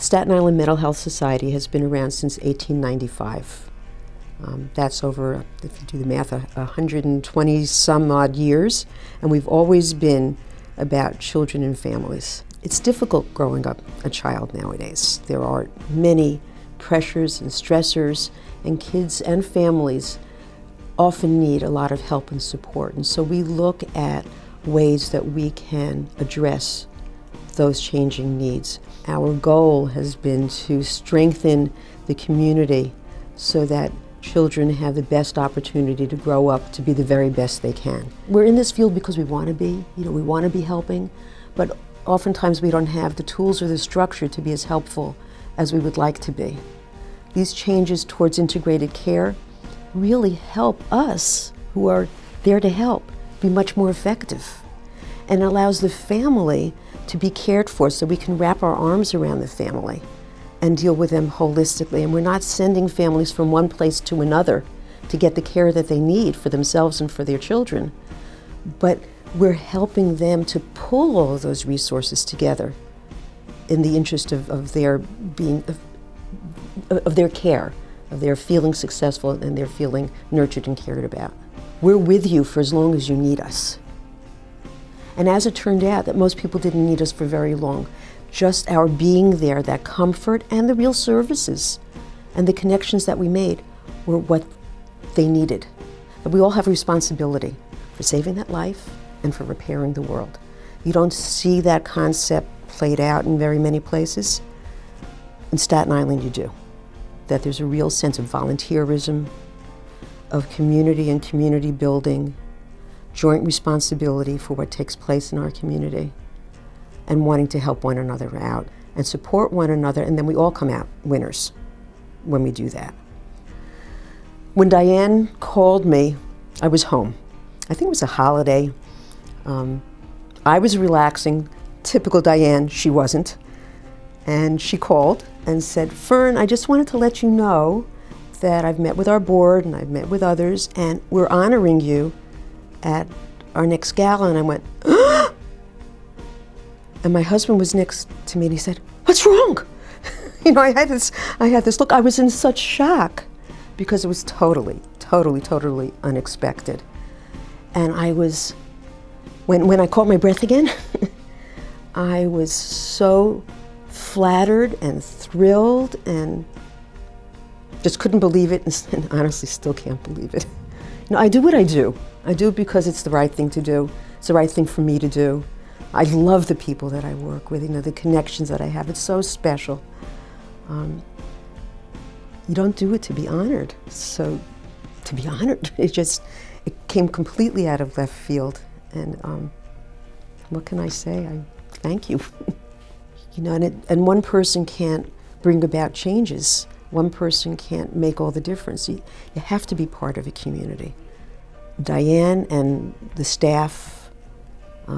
Staten Island Mental Health Society has been around since 1895. That's over, if you do the math, 120 some odd years, and we've always been about children and families. It's difficult growing up a child nowadays. There are many pressures and stressors, and kids and families often need a lot of help and support. And so we look at ways that we can address those changing needs. Our goal has been to strengthen the community so that children have the best opportunity to grow up to be the very best they can. We're in this field because we want to be, we want to be helping, but oftentimes we don't have the tools or the structure to be as helpful as we would like to be. These changes towards integrated care really help us, who are there to help, be much more effective, and allows the family to be cared for so we can wrap our arms around the family and deal with them holistically. And we're not sending families from one place to another to get the care that they need for themselves and for their children, but we're helping them to pull all of those resources together in the interest of their being, of their care, of their feeling successful and their feeling nurtured and cared about. We're with you for as long as you need us. And as it turned out, that most people didn't need us for very long. Just our being there, that comfort and the real services and the connections that we made were what they needed. But we all have a responsibility for saving that life and for repairing the world. You don't see that concept played out in very many places. In Staten Island you do. That there's a real sense of volunteerism, of community and community building, joint responsibility for what takes place in our community, and wanting to help one another out and support one another, and then we all come out winners when we do that. When Diane called me, I was home. I think it was a holiday. I was relaxing, typical Diane, she wasn't. And she called and said, "Fern, I just wanted to let you know that I've met with our board and I've met with others, and we're honoring you at our next gala." And I went, "Ah!" And my husband was next to me and he said, "What's wrong?" I had this look. I was in such shock because it was totally unexpected. And I was, when I caught my breath again, I was so flattered and thrilled and just couldn't believe it, and honestly still can't believe it. I do what I do. I do it because it's the right thing to do. It's the right thing for me to do. I love the people that I work with, the connections that I have. It's so special. You don't do it to be honored. So to be honored, it came completely out of left field. And what can I say? I thank you. And one person can't bring about changes. One person can't make all the difference. You have to be part of a community. Diane and the staff,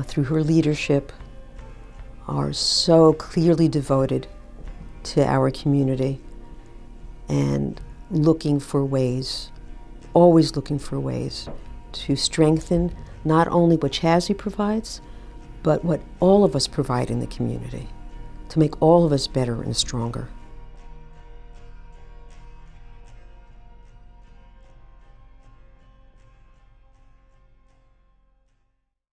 through her leadership, are so clearly devoted to our community and looking for ways, always looking for ways to strengthen not only what CHASI provides, but what all of us provide in the community, to make all of us better and stronger.